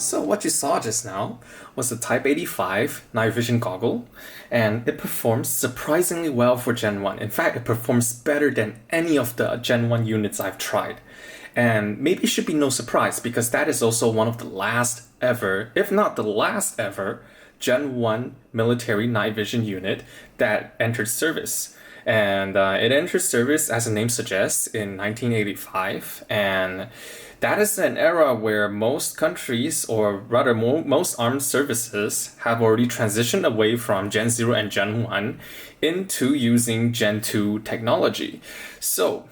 So what you saw just now was the Type 85 night vision goggle, and it performs surprisingly well for Gen 1. In fact, it performs better than any of the Gen 1 units I've tried. And maybe it should be no surprise because that is also one of the last ever, if not the last ever, Gen 1 military night vision unit that entered service. And it entered service, as the name suggests, in 1985. And that is an era where most countries, or rather most armed services, have already transitioned away from Gen 0 and Gen 1 into using Gen 2 technology. So,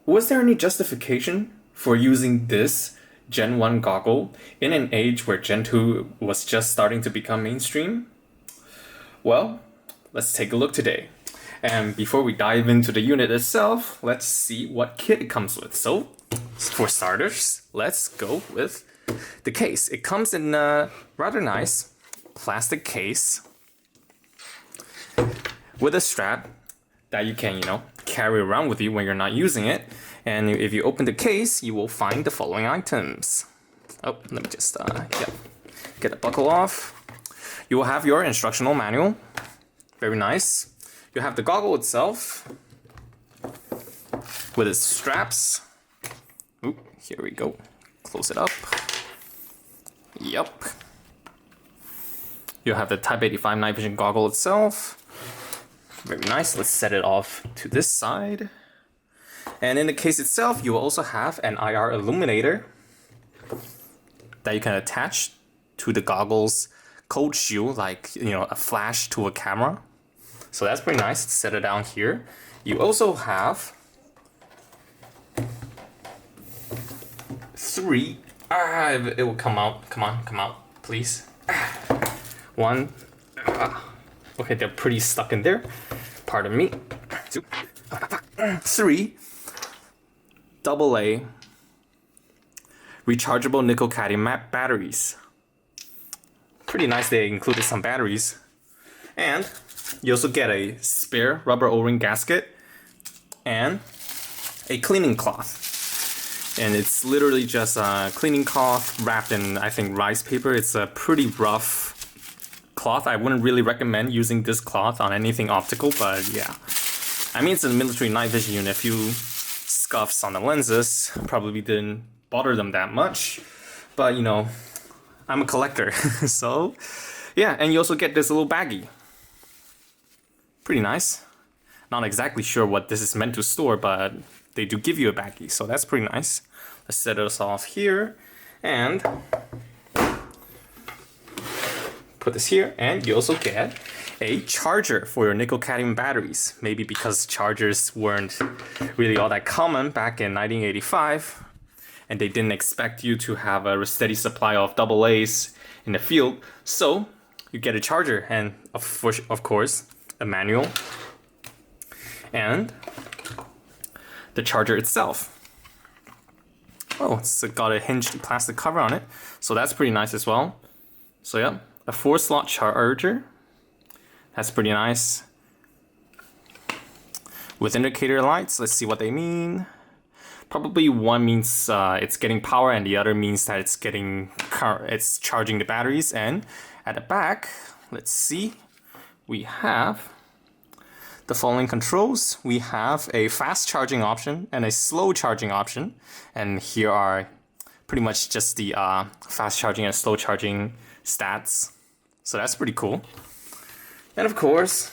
was there any justification for using this Gen 1 goggle in an age where Gen 2 was just starting to become mainstream? Well, let's take a look today. And before we dive into the unit itself, let's see what kit it comes with. So, for starters, let's go with the case. It comes in a rather nice plastic case with a strap that you can, carry around with you when you're not using it. And if you open the case, you will find the following items. Oh, let me just get the buckle off. You will have your instructional manual. Very nice. You have the goggle itself with its straps. Ooh, here we go. Close it up. Yup. You have the Type 85 night vision goggle itself. Very nice. Let's set it off to this side. And in the case itself, you will also have an IR illuminator that you can attach to the goggle's cold shield, like a flash to a camera. So that's pretty nice. Let's set it down here. You also have three. It will come out. Come out, please. One. Okay, they're pretty stuck in there. Pardon me. Two. Three. AA rechargeable nickel cadmium batteries. Pretty nice. They included some batteries, and you also get a spare rubber O-ring gasket and a cleaning cloth. And it's literally just a cleaning cloth wrapped in, I think, rice paper. It's a pretty rough cloth. I wouldn't really recommend using this cloth on anything optical, but yeah. I mean, it's a military night vision unit. A few scuffs on the lenses probably didn't bother them that much. But, I'm a collector. So, yeah. And you also get this little baggie. Pretty nice. Not exactly sure what this is meant to store, but they do give you a baggie, so that's pretty nice. Let's set us off here and put this here. And you also get a charger for your nickel cadmium batteries. Maybe because chargers weren't really all that common back in 1985, and they didn't expect you to have a steady supply of AA's in the field. So you get a charger, and of course, a manual, and the charger itself. Oh, it's got a hinged plastic cover on it, so that's pretty nice as well. So yeah, a 4-slot charger. That's pretty nice. With indicator lights, let's see what they mean. Probably one means it's getting power, and the other means that it's charging the batteries. And at the back, let's see, we have the following controls. We have a fast charging option and a slow charging option. And here are pretty much just the fast charging and slow charging stats. So that's pretty cool. And of course,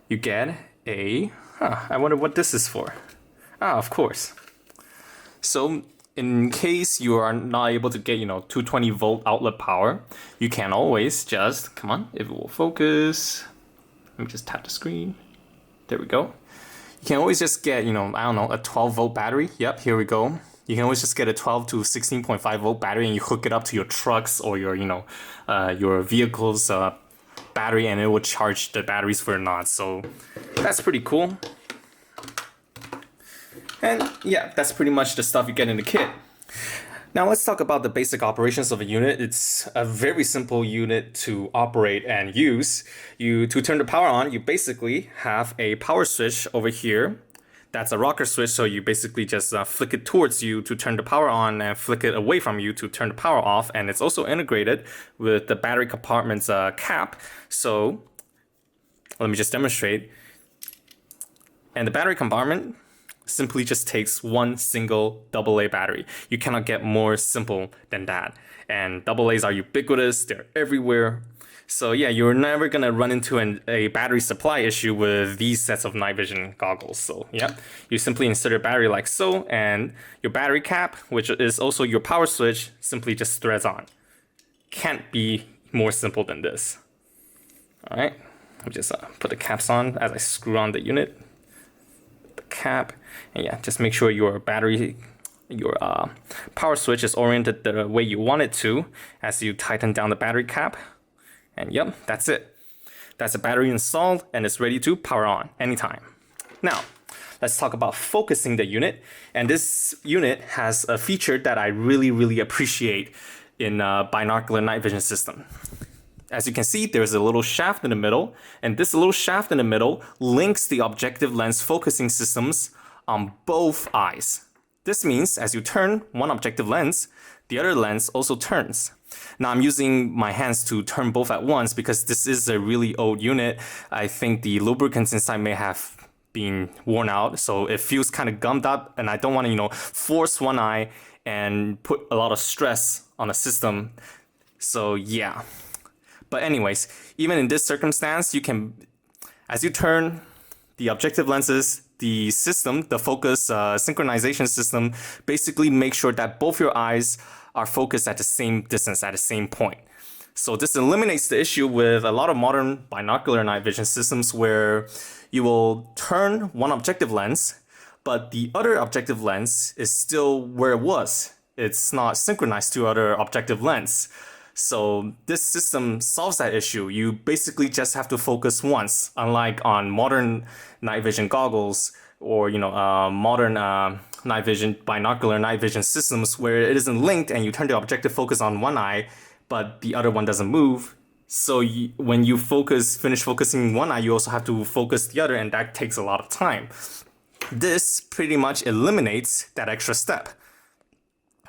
you get a, I wonder what this is for. Of course. So in case you are not able to get, 220 volt outlet power, you can always just, come on, if it will focus. Let me just tap the screen. There we go. You can always just get, a 12 volt battery. Yep, here we go. You can always just get a 12 to 16.5 volt battery, and you hook it up to your trucks or your, your vehicle's battery, and it will charge the batteries for a nod. So that's pretty cool. And yeah, that's pretty much the stuff you get in the kit. Now let's talk about the basic operations of a unit. It's a very simple unit to operate and use. To turn the power on, you basically have a power switch over here That's a rocker switch, so you basically just flick it towards you to turn the power on and flick it away from you to turn the power off. And it's also integrated with the battery compartment's cap. So let me just demonstrate. And the battery compartment simply just takes one single AA battery. You cannot get more simple than that. And AA's are ubiquitous, they're everywhere. So yeah, you're never gonna run into a battery supply issue with these sets of night vision goggles. So yeah, you simply insert a battery like so, and your battery cap, which is also your power switch, simply just threads on. Can't be more simple than this. All right, I'll just put the caps on as I screw on the unit, the cap, and yeah, just make sure your battery, your power switch is oriented the way you want it to as you tighten down the battery cap. And yep, that's it. That's a battery installed and it's ready to power on anytime. Now, let's talk about focusing the unit. And this unit has a feature that I really appreciate in a binocular night vision system. As you can see, there's a little shaft in the middle, and this little shaft in the middle links the objective lens focusing systems on both eyes. This means as you turn one objective lens, the other lens also turns. Now I'm using my hands to turn both at once because this is a really old unit. I think the lubricants inside may have been worn out, so it feels kind of gummed up, and I don't want to, force one eye and put a lot of stress on the system. So yeah. But anyways, even in this circumstance, you can, as you turn the objective lenses, the system, the focus synchronization system, basically make sure that both your eyes are focused at the same distance, at the same point. So this eliminates the issue with a lot of modern binocular night vision systems where you will turn one objective lens, but the other objective lens is still where it was. It's not synchronized to other objective lens. So this system solves that issue. You basically just have to focus once, unlike on modern night vision goggles or modern night vision binocular night vision systems where it isn't linked and you turn the objective focus on one eye, but the other one doesn't move. So when you finish focusing one eye, you also have to focus the other, and that takes a lot of time. This pretty much eliminates that extra step.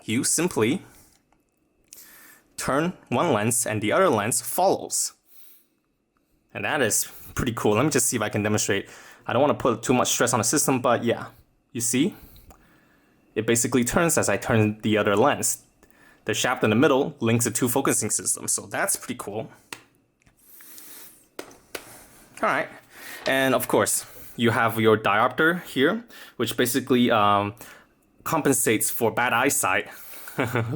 You simply turn one lens and the other lens follows. And that is pretty cool. Let me just see if I can demonstrate. I don't want to put too much stress on the system, but yeah, you see? It basically turns as I turn the other lens. The shaft in the middle links the two focusing systems, so that's pretty cool. All right, and of course, you have your diopter here, which basically compensates for bad eyesight.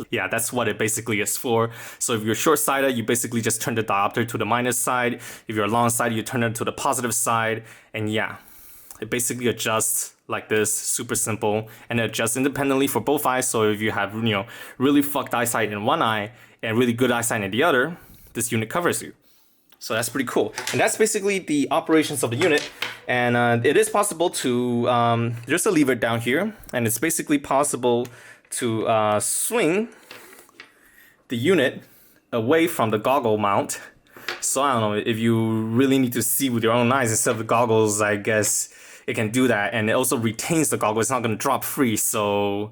Yeah, that's what it basically is for. So if you're short-sighted, you basically just turn the diopter to the minus side. If you're long-sighted, you turn it to the positive side. And yeah, it basically adjusts like this, super simple, and it adjusts independently for both eyes. So if you have, really fucked eyesight in one eye and really good eyesight in the other, this unit covers you. So that's pretty cool. And that's basically the operations of the unit. And it is possible to, there's a lever down here, and it's basically possible to swing the unit away from the goggle mount. So I don't know, if you really need to see with your own eyes instead of the goggles, I guess it can do that. And it also retains the goggle, it's not going to drop free. So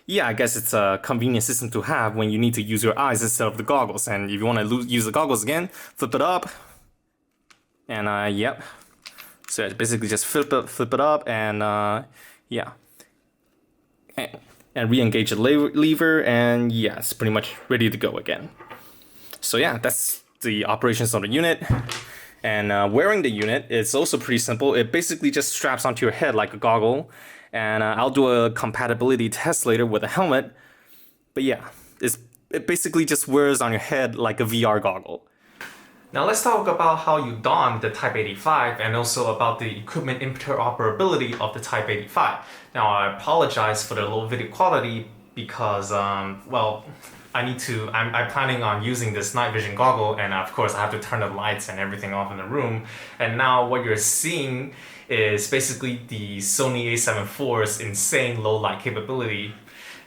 yeah, I guess it's a convenient system to have when you need to use your eyes instead of the goggles. And if you want to use the goggles again, flip it up. And yep. So it's basically just flip it up and yeah. And re-engage the lever, and yeah, it's pretty much ready to go again. So yeah, that's the operations of the unit. And wearing the unit is also pretty simple. It basically just straps onto your head like a goggle. And I'll do a compatibility test later with a helmet. But yeah, it basically just wears on your head like a VR goggle. Now let's talk about how you don the Type 85 and also about the equipment interoperability of the Type 85. Now I apologize for the low video quality because, well, I'm planning on using this night vision goggle, and of course I have to turn the lights and everything off in the room. And now what you're seeing is basically the Sony A7 IV's insane low light capability.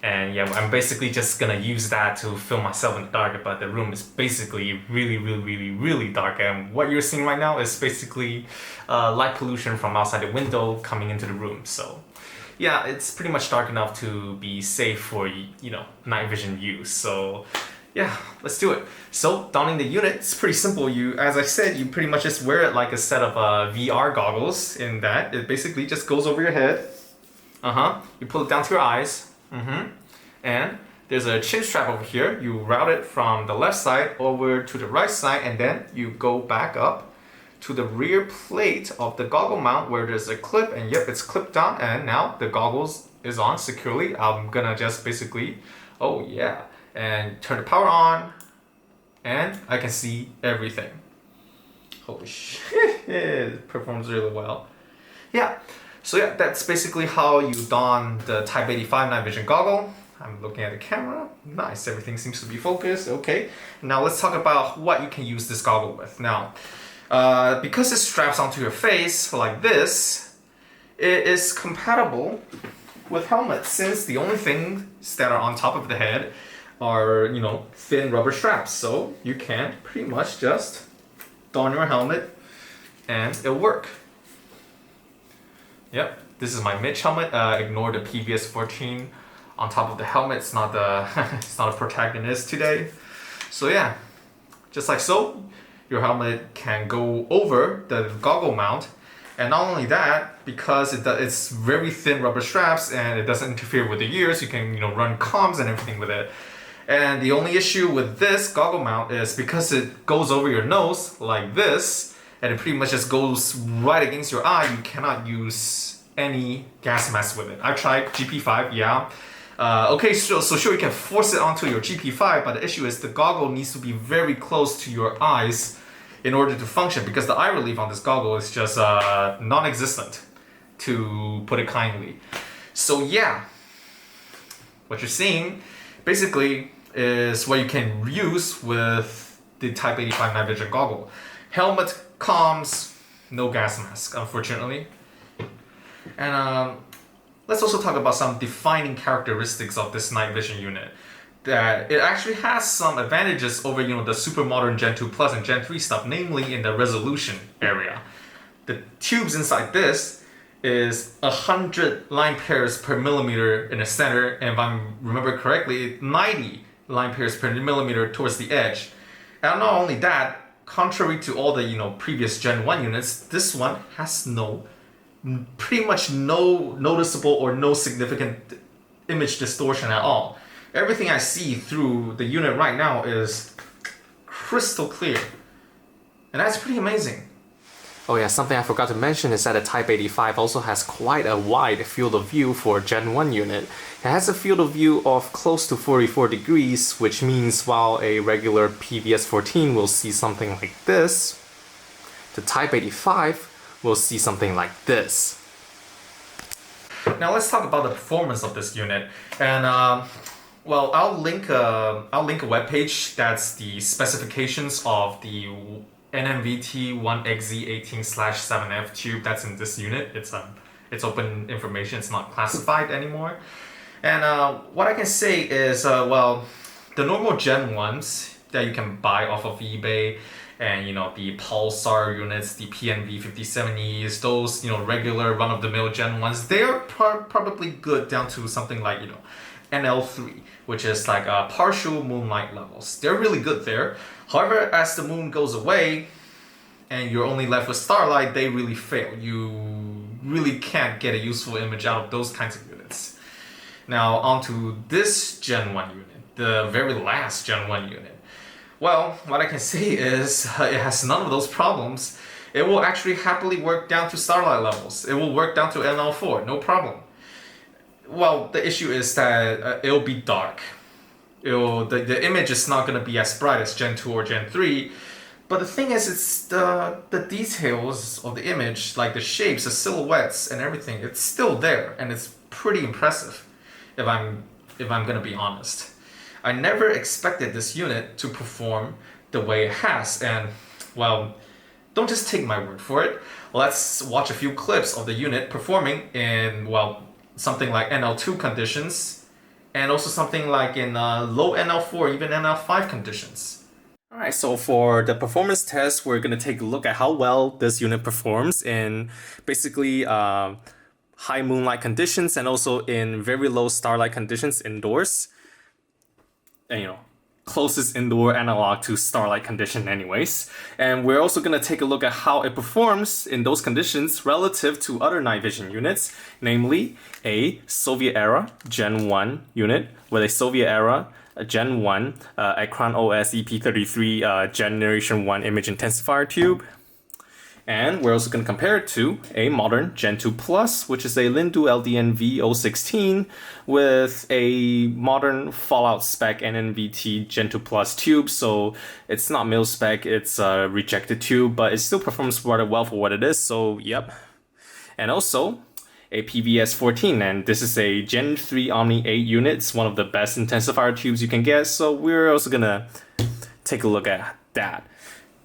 And yeah, I'm basically just gonna use that to film myself in the dark, but the room is basically really dark. And what you're seeing right now is basically light pollution from outside the window coming into the room. So yeah, it's pretty much dark enough to be safe for, night vision use. So yeah, let's do it. So donning the unit, it's pretty simple. As I said, you pretty much just wear it like a set of VR goggles. In that, it basically just goes over your head. You pull it down to your eyes. And there's a chin strap over here. You route it from the left side over to the right side, and then you go back up to the rear plate of the goggle mount where there's a clip, and yep, it's clipped down, and now the goggles is on securely. I'm gonna just basically, and turn the power on, and I can see everything. Holy shit, it performs really well. Yeah, so yeah, that's basically how you don the Type 85 night vision goggle. I'm looking at the camera. Nice, everything seems to be focused. Okay, now let's talk about what you can use this goggle with. Now, because it straps onto your face like this, it is compatible with helmets, since the only things that are on top of the head are, thin rubber straps. So you can pretty much just don your helmet and it'll work. Yep, this is my Mitch helmet. Ignore the PVS 14 on top of the helmet. It's not it's not a protagonist today. So yeah, just like so, your helmet can go over the goggle mount. And not only that, because it's very thin rubber straps and it doesn't interfere with the ears, you can run comms and everything with it. And the only issue with this goggle mount is because it goes over your nose like this, and it pretty much just goes right against your eye, you cannot use any gas mask with it. I tried GP5, yeah. So sure, you can force it onto your GP5, but the issue is the goggle needs to be very close to your eyes in order to function, because the eye relief on this goggle is just non-existent, to put it kindly. So yeah, what you're seeing basically is what you can use with the Type 85 night vision goggle. Helmet, comms, no gas mask, unfortunately. And let's also talk about some defining characteristics of this night vision unit. That it actually has some advantages over the super modern Gen 2 Plus and Gen 3 stuff, namely in the resolution area. The tubes inside this is 100 line pairs per millimeter in the center, and if I remember correctly, 90 line pairs per millimeter towards the edge. And not only that, contrary to all the previous Gen 1 units, this one has pretty much no noticeable or no significant image distortion at all. Everything I see through the unit right now is crystal clear, and that's pretty amazing. Oh yeah, something I forgot to mention is that the Type 85 also has quite a wide field of view for a Gen 1 unit. It has a field of view of close to 44 degrees, which means while a regular PVS 14 will see something like this, the Type 85 will see something like this. Now let's talk about the performance of this unit. And I'll link a webpage that's the specifications of the NNVT 1XZ18/7F tube that's in this unit. It's open information. It's not classified anymore. And what I can say is, the normal Gen 1s that you can buy off of eBay, and the Pulsar units, the PNV 5070s, those regular run-of-the-mill Gen 1s, they are probably good down to something like NL3, which is like partial moonlight levels. They're really good there. However, as the moon goes away and you're only left with starlight, they really fail. You really can't get a useful image out of those kinds of units. Now onto this Gen 1 unit, the very last Gen 1 unit. Well, what I can say is it has none of those problems. It will actually happily work down to starlight levels. It will work down to NL4, no problem. Well, the issue is that it'll be dark. The image is not going to be as bright as Gen 2 or Gen 3. But the thing is, it's the details of the image, like the shapes, the silhouettes, and everything. It's still there, and it's pretty impressive, if I'm going to be honest. I never expected this unit to perform the way it has, and don't just take my word for it. Let's watch a few clips of the unit performing in something like NL2 conditions, and also something like in low NL4, even NL5 conditions. Alright, so for the performance test, we're going to take a look at how well this unit performs in basically high moonlight conditions and also in very low starlight conditions indoors. And, closest indoor analog to starlight condition anyways. And we're also going to take a look at how it performs in those conditions relative to other night vision units, namely a Soviet era Gen 1 unit with a Soviet era Gen 1 Acron OS EP33 Generation 1 image intensifier tube. And we're also going to compare it to a modern Gen 2 Plus, which is a Lindu LDNV016 with a modern Fallout spec NNVT Gen 2 Plus tube. So it's not mil spec, it's a rejected tube, but it still performs rather well for what it is. So yep. And also a PVS14, and this is a Gen 3 Omni 8 unit. It's one of the best intensifier tubes you can get. So we're also going to take a look at that.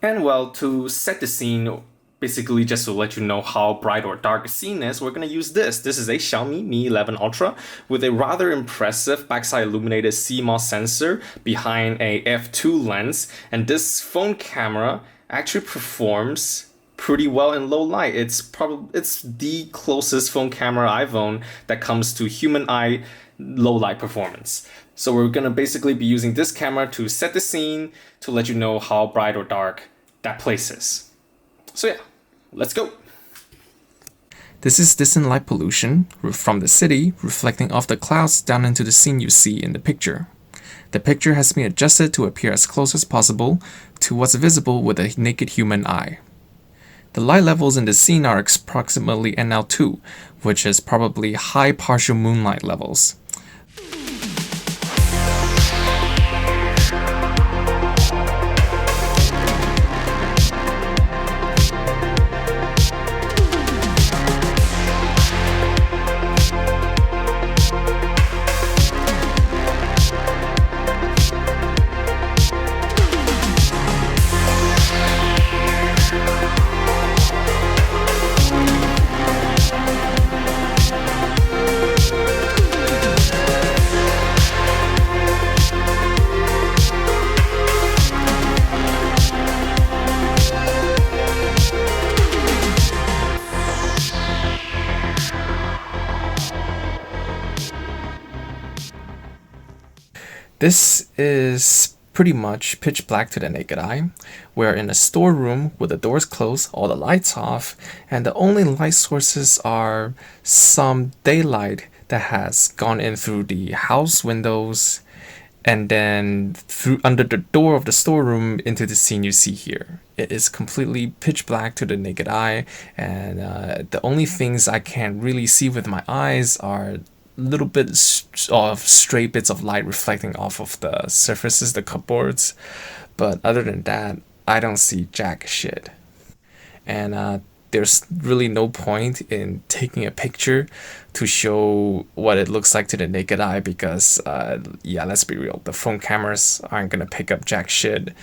And well, to set the scene, basically just to let you know how bright or dark a scene is, we're going to use this. This is a Xiaomi Mi 11 Ultra with a rather impressive backside illuminated CMOS sensor behind a f2 lens. And this phone camera actually performs pretty well in low light. It's the closest phone camera I've owned that comes to human eye low light performance. So we're going to basically be using this camera to set the scene to let you know how bright or dark that place is. So yeah, let's go. This is distant light pollution from the city reflecting off the clouds down into the scene you see in the picture. The picture has been adjusted to appear as close as possible to what's visible with a naked human eye. The light levels in the scene are approximately NL2, which is probably high partial moonlight levels. This is pretty much pitch black to the naked eye. We're in a storeroom with the doors closed, all the lights off, and the only light sources are some daylight that has gone in through the house windows and then through under the door of the storeroom into the scene you see here. It is completely pitch black to the naked eye, and the only things I can really see with my eyes are little bits of stray bits of light reflecting off of the surfaces, the cupboards. But other than that, I don't see jack shit. And there's really no point in taking a picture to show what it looks like to the naked eye because, yeah, let's be real, the phone cameras aren't gonna pick up jack shit.